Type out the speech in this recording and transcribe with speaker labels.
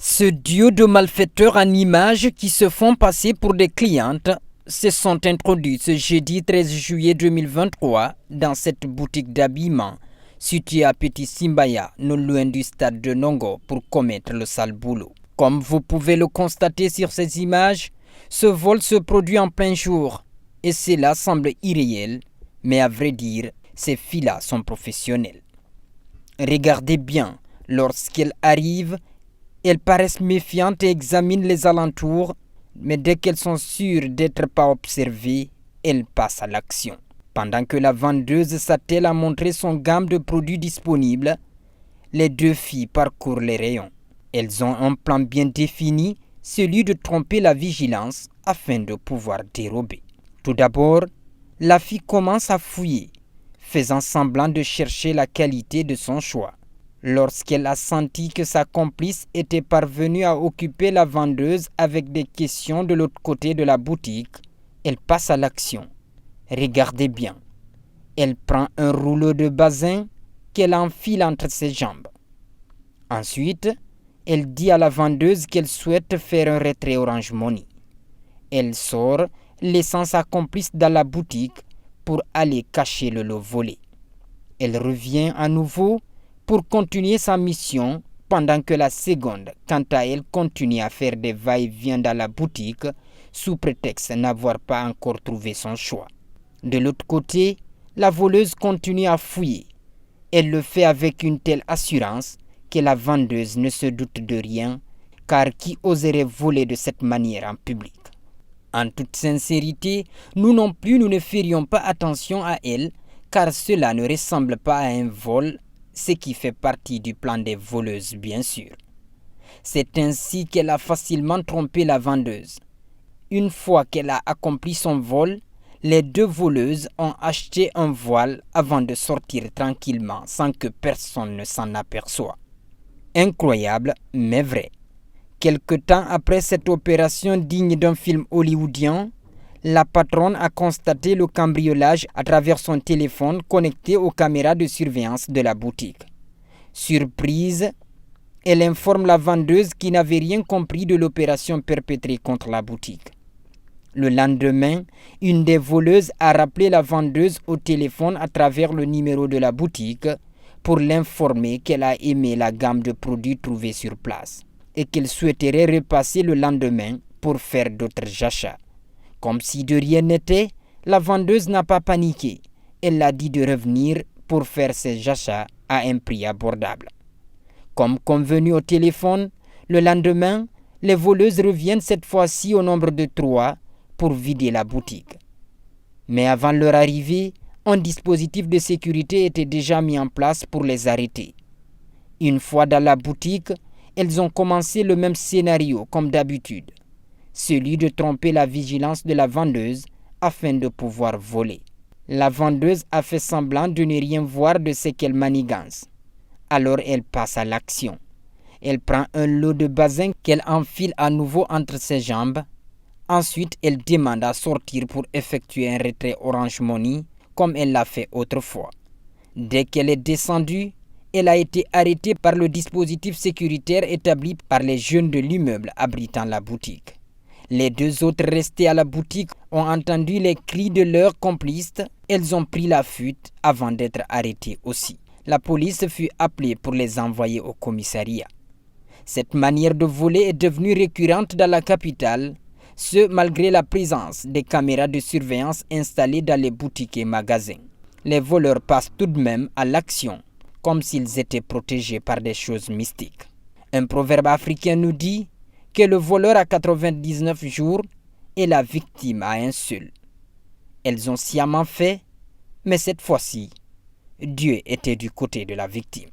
Speaker 1: Ce duo de malfaiteurs en images qui se font passer pour des clientes se sont introduits ce jeudi 13 juillet 2023 dans cette boutique d'habillement située à Petit Simbaya, non loin du stade de Nongo, pour commettre le sale boulot. Comme vous pouvez le constater sur ces images, ce vol se produit en plein jour et cela semble irréel, mais à vrai dire, ces filles-là sont professionnelles. Regardez bien, lorsqu'elles arrivent, elles paraissent méfiantes et examinent les alentours, mais dès qu'elles sont sûres d'être pas observées, elles passent à l'action. Pendant que la vendeuse s'attelle à montrer son gamme de produits disponibles, les deux filles parcourent les rayons. Elles ont un plan bien défini, celui de tromper la vigilance afin de pouvoir dérober. Tout d'abord, la fille commence à fouiller, faisant semblant de chercher la qualité de son choix. Lorsqu'elle a senti que sa complice était parvenue à occuper la vendeuse avec des questions de l'autre côté de la boutique, elle passe à l'action. Regardez bien. Elle prend un rouleau de basin qu'elle enfile entre ses jambes. Ensuite, elle dit à la vendeuse qu'elle souhaite faire un retrait Orange Money. Elle sort, laissant sa complice dans la boutique pour aller cacher le lot volé. Elle revient à nouveau pour continuer sa mission pendant que la seconde, quant à elle, continue à faire des va-et-vient dans la boutique sous prétexte de n'avoir pas encore trouvé son choix. De l'autre côté, la voleuse continue à fouiller. Elle le fait avec une telle assurance que la vendeuse ne se doute de rien, car qui oserait voler de cette manière en public? En toute sincérité, nous non plus, nous ne ferions pas attention à elle, car cela ne ressemble pas à un vol, ce qui fait partie du plan des voleuses, bien sûr. C'est ainsi qu'elle a facilement trompé la vendeuse. Une fois qu'elle a accompli son vol, les deux voleuses ont acheté un voile avant de sortir tranquillement sans que personne ne s'en aperçoive. Incroyable, mais vrai. Quelque temps après cette opération digne d'un film hollywoodien, la patronne a constaté le cambriolage à travers son téléphone connecté aux caméras de surveillance de la boutique. Surprise, elle informe la vendeuse qui n'avait rien compris de l'opération perpétrée contre la boutique. Le lendemain, une des voleuses a rappelé la vendeuse au téléphone à travers le numéro de la boutique pour l'informer qu'elle a aimé la gamme de produits trouvés sur place et qu'elle souhaiterait repasser le lendemain pour faire d'autres achats. Comme si de rien n'était, la vendeuse n'a pas paniqué. Elle a dit de revenir pour faire ses achats à un prix abordable. Comme convenu au téléphone, le lendemain, les voleuses reviennent cette fois-ci au nombre de 3 pour vider la boutique. Mais avant leur arrivée, un dispositif de sécurité était déjà mis en place pour les arrêter. Une fois dans la boutique, elles ont commencé le même scénario comme d'habitude, celui de tromper la vigilance de la vendeuse afin de pouvoir voler. La vendeuse a fait semblant de ne rien voir de ce qu'elle manigance. Alors elle passe à l'action. Elle prend un lot de basin qu'elle enfile à nouveau entre ses jambes. Ensuite, elle demande à sortir pour effectuer un retrait Orange Money comme elle l'a fait autrefois. Dès qu'elle est descendue, elle a été arrêtée par le dispositif sécuritaire établi par les jeunes de l'immeuble abritant la boutique. Les deux autres restés à la boutique ont entendu les cris de leurs complices. Elles ont pris la fuite avant d'être arrêtées aussi. La police fut appelée pour les envoyer au commissariat. Cette manière de voler est devenue récurrente dans la capitale, ce malgré la présence des caméras de surveillance installées dans les boutiques et magasins. Les voleurs passent tout de même à l'action, comme s'ils étaient protégés par des choses mystiques. Un proverbe africain nous dit que le voleur a 99 jours et la victime a un seul. Elles ont sciemment fait, mais cette fois-ci, Dieu était du côté de la victime.